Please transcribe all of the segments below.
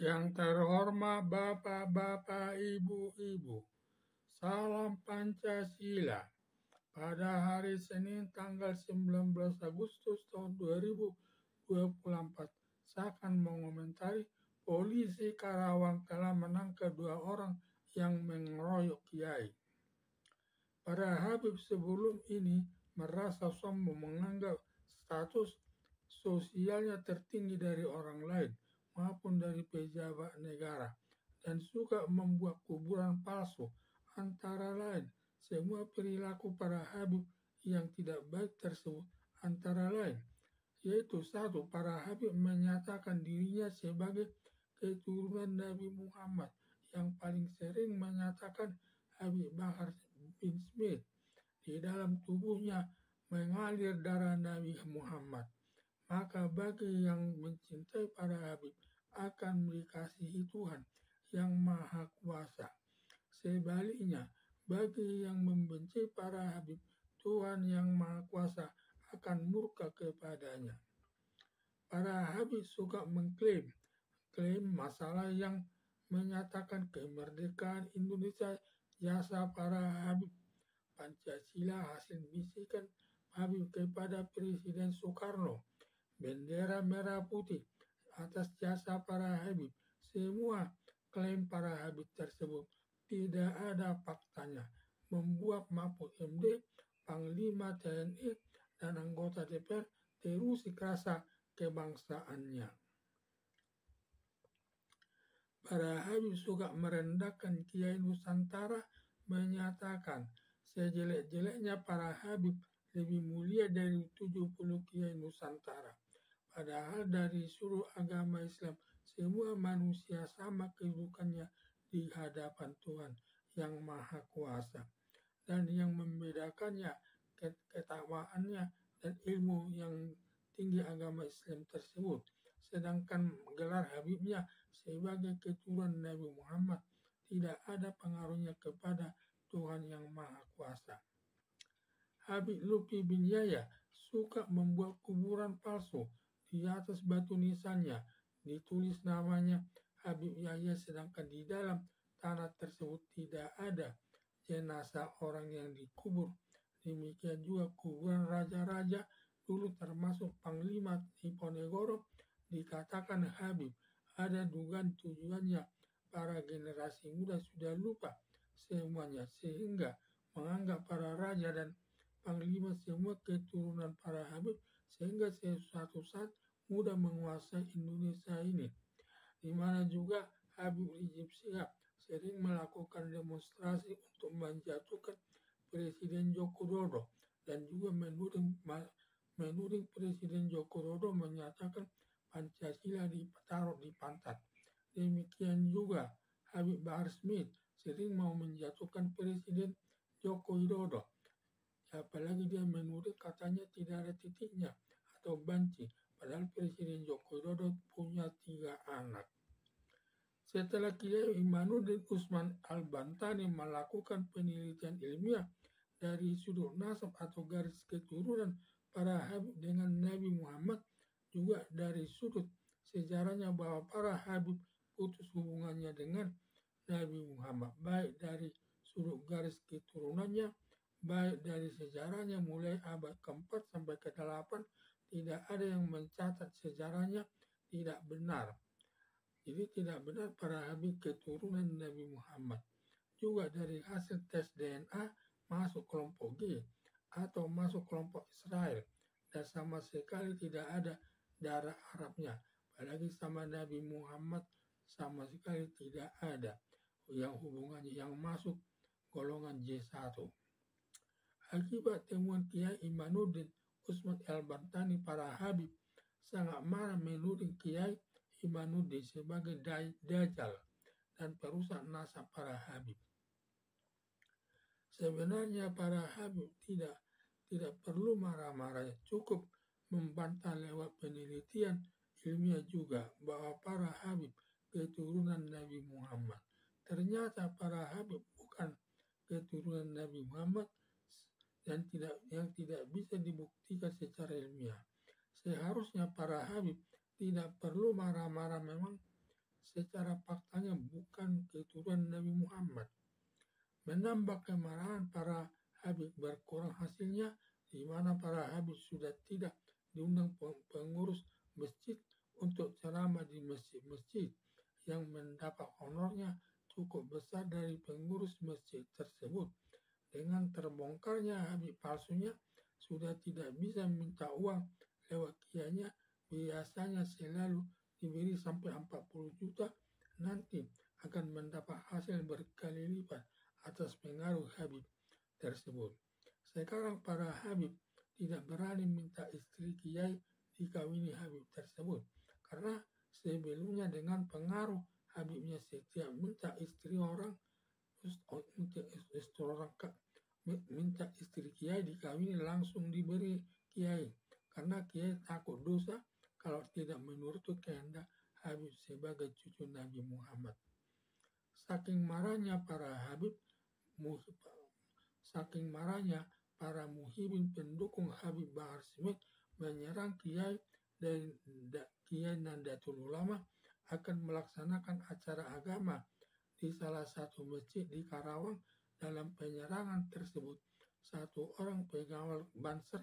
Yang terhormat Bapak-Bapak, Ibu-Ibu, salam Pancasila. Pada hari Senin tanggal 19 Agustus tahun 2024, saya akan mengomentari polisi Karawang telah menangkap 2 orang yang mengeroyok kiai. Para Habib sebelum ini merasa sombong menganggap status sosialnya tertinggi dari orang lain maupun dari pejabat negara dan suka membuat kuburan palsu. Antara lain, semua perilaku para Habib yang tidak baik tersebut antara lain yaitu satu, para Habib menyatakan dirinya sebagai keturunan Nabi Muhammad yang paling sering menyatakan Habib Bahar bin Smith di dalam tubuhnya mengalir darah Nabi Muhammad. Maka bagi yang mencintai para Habib akan dikasihi Tuhan yang Maha Kuasa. Sebaliknya, bagi yang membenci para Habib, Tuhan yang Maha Kuasa akan murka kepadanya. Para Habib suka mengklaim masalah yang menyatakan kemerdekaan Indonesia jasa para Habib. Pancasila hasil bisikan Habib kepada Presiden Soekarno. Bendera merah putih atas jasa para Habib. Semua klaim para Habib tersebut tidak ada faktanya. Membuat Mahfud MD, Panglima TNI, dan anggota DPR terusik rasa kebangsaannya. Para Habib suka merendahkan Kiai Nusantara, menyatakan sejelek-jeleknya para Habib lebih mulia dari 70 Kiai Nusantara. Padahal dari seluruh agama Islam, semua manusia sama kedudukannya di hadapan Tuhan yang Maha Kuasa. Dan yang membedakannya ketakwaannya dan ilmu yang tinggi agama Islam tersebut. Sedangkan gelar Habibnya sebagai keturunan Nabi Muhammad tidak ada pengaruhnya kepada Tuhan yang Maha Kuasa. Habib Lutfi bin Yahya suka membuat kuburan palsu. Di atas batu nisannya ditulis namanya Habib Yahya, sedangkan di dalam tanah tersebut tidak ada jenazah orang yang dikubur. Demikian juga kuburan raja-raja dulu termasuk Panglima Diponegoro dikatakan Habib. Ada dugaan tujuannya para generasi muda sudah lupa semuanya sehingga menganggap para raja dan panglima semua keturunan para Habib sehingga suatu saat mudah menguasai Indonesia ini. Di mana juga Habib Rizik Syihab sering melakukan demonstrasi untuk menjatuhkan Presiden Joko Widodo dan juga menuding Presiden Joko Widodo menyatakan Pancasila ditaruh di pantat. Demikian juga Habib Bahar Smith sering mau menjatuhkan Presiden Joko Widodo. Apalagi dia menuding katanya tidak ada titiknya atau banci. Padahal Presiden Joko Widodo punya 3 anak. Setelah Kiai Imanuddin Usman Al-Bantani melakukan penelitian ilmiah dari sudut nasab atau garis keturunan para Habib dengan Nabi Muhammad, juga dari sudut sejarahnya bahwa para Habib putus hubungannya dengan Nabi Muhammad, baik dari sudut garis keturunannya, baik dari sejarahnya mulai abad ke-4 sampai ke-8, tidak ada yang mencatat sejarahnya tidak benar. Jadi tidak benar para Habib keturunan Nabi Muhammad. Juga dari hasil tes DNA masuk kelompok G atau masuk kelompok Israel dan sama sekali tidak ada darah Arabnya. Apalagi sama Nabi Muhammad sama sekali tidak ada yang hubungannya yang masuk golongan J1. Akibat temuan Kiai Imanuddin Usman Al-Bantani, para Habib sangat marah menuding Kiai Imanuddin sebagai dajjal dan perusak nasab para Habib. Sebenarnya para Habib tidak perlu marah-marah, cukup membantah lewat penelitian ilmiah juga bahwa para Habib keturunan Nabi Muhammad. Ternyata para Habib bukan keturunan Nabi Muhammad dan yang tidak bisa dibuktikan secara ilmiah. Seharusnya para Habib tidak perlu marah-marah, memang secara faktanya bukan keturunan Nabi Muhammad. Menambah kemarahan para Habib berkurang hasilnya, di mana para Habib sudah tidak diundang pengurus masjid untuk ceramah di masjid-masjid yang mendapat honornya cukup besar dari pengurus masjid tersebut. Dengan terbongkarnya Habib palsunya, sudah tidak bisa minta uang lewat kiainya, biasanya selalu diberi sampai 40 juta, nanti akan mendapat hasil berkali lipat atas pengaruh Habib tersebut. Sekarang para Habib tidak berani minta istri kiai dikawini Habib tersebut, karena sebelumnya dengan pengaruh Habibnya setiap minta istri orang, minta istri kiai dikawini langsung diberi kiai, karena kiai takut dosa kalau tidak menuruti kehendak Habib sebagai cucu Nabi Muhammad. Saking marahnya para muhibin pendukung Habib Bahar Smith menyerang kiai dan Kiai Nahdlatul Ulama akan melaksanakan acara agama di salah satu masjid di Karawang. Dalam penyerangan tersebut, satu orang pengawal Banser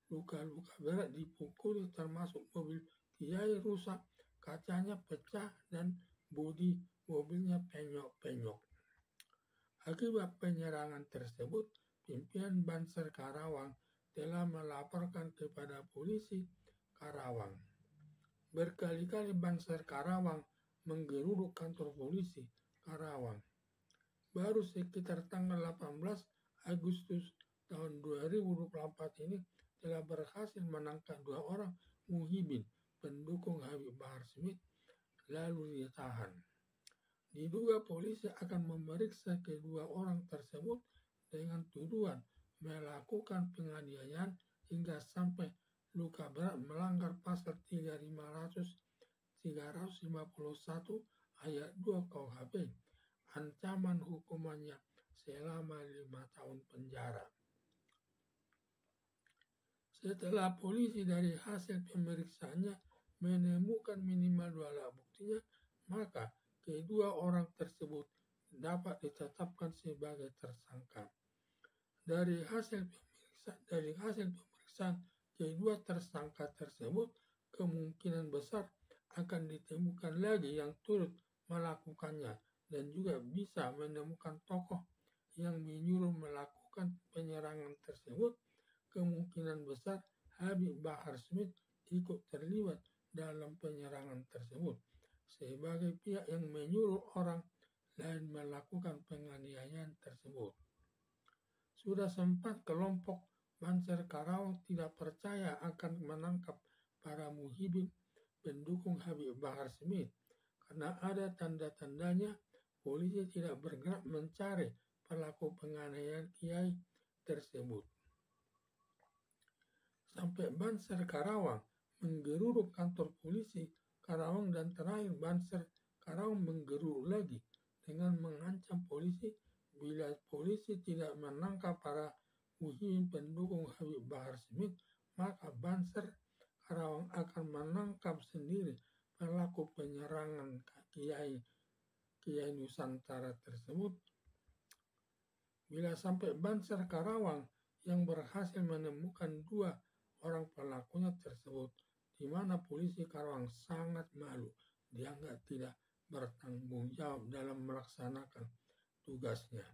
luka-luka berat dipukuli, termasuk mobil kiai rusak, kacanya pecah dan bodi mobilnya penyok-penyok. Akibat penyerangan tersebut, pimpinan Banser Karawang telah melaporkan kepada polisi Karawang. Berkali-kali Banser Karawang menggeruduk kantor polisi Karawang. Baru sekitar tanggal 18 Agustus tahun 2024 ini telah berhasil menangkap 2 orang muhibin pendukung Habib Bahar Smith, lalu ditahan. Diduga polisi akan memeriksa kedua orang tersebut dengan tuduhan melakukan penganiayaan hingga sampai luka berat melanggar pasal 351 ayat 2 KUHP. Ancaman hukumannya selama 5 tahun penjara. Setelah polisi dari hasil pemeriksaannya menemukan minimal 2 alat buktinya, maka kedua orang tersebut dapat ditetapkan sebagai tersangka. Dari hasil pemeriksaan kedua tersangka tersebut, kemungkinan besar akan ditemukan lagi yang turut melakukannya, dan juga bisa menemukan tokoh yang menyuruh melakukan penyerangan tersebut. Kemungkinan besar Habib Bahar Smith ikut terlibat dalam penyerangan tersebut sebagai pihak yang menyuruh orang lain melakukan penganiayaan tersebut. Sudah sempat kelompok Banser Karawang tidak percaya akan menangkap para muhibin pendukung Habib Bahar Smith karena ada tanda-tandanya polisi tidak bergerak mencari pelaku penganiayaan kiai tersebut. Sampai Banser Karawang menggeruduk kantor polisi Karawang, dan terakhir Banser Karawang menggeruduk lagi dengan mengancam polisi bila polisi tidak menangkap para muhibin pendukung Habib Bahar Smith, maka Banser Karawang akan menangkap sendiri pelaku penyerangan Kiai Nusantara tersebut. Bila sampai Banser Karawang yang berhasil menemukan 2 orang pelakunya tersebut, di mana polisi Karawang sangat malu, dianggap tidak bertanggung jawab dalam melaksanakan tugasnya.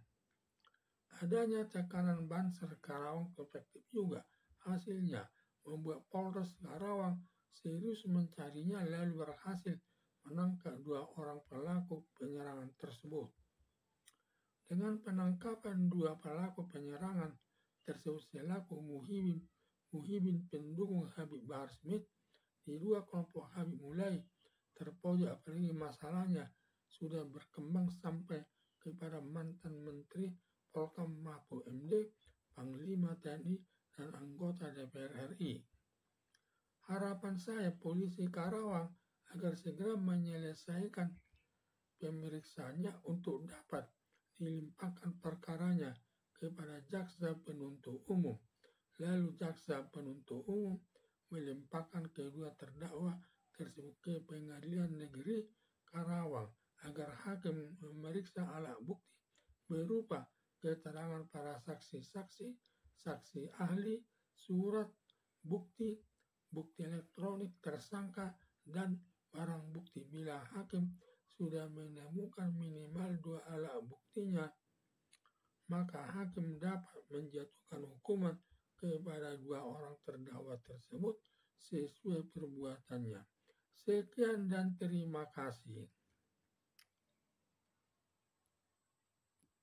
Adanya tekanan Banser Karawang efektif juga, hasilnya membuat Polres Karawang serius mencarinya, lalu berhasil menangkap 2 orang pelaku penyerangan tersebut. Dengan penangkapan 2 pelaku penyerangan tersebut selaku muhibin pendukung Habib Bahar Smith, di 2 kelompok Habib mulai terpojok, apalagi masalahnya sudah berkembang sampai kepada mantan Menteri Polkam Mahfud MD, Panglima TNI, dan anggota DPR RI. Harapan saya polisi Karawang agar segera menyelesaikan pemeriksaannya untuk dapat dilimpahkan perkaranya kepada jaksa penuntut umum. Lalu jaksa penuntut umum melimpahkan kedua terdakwa tersebut ke pengadilan negeri Karawang agar hakim memeriksa alat bukti berupa keterangan para saksi-saksi, saksi ahli, surat, bukti, bukti elektronik tersangka, dan barang bukti. Bila hakim sudah menemukan minimal 2 alat buktinya, maka hakim dapat menjatuhkan hukuman kepada 2 orang terdakwa tersebut sesuai perbuatannya. Sekian dan terima kasih.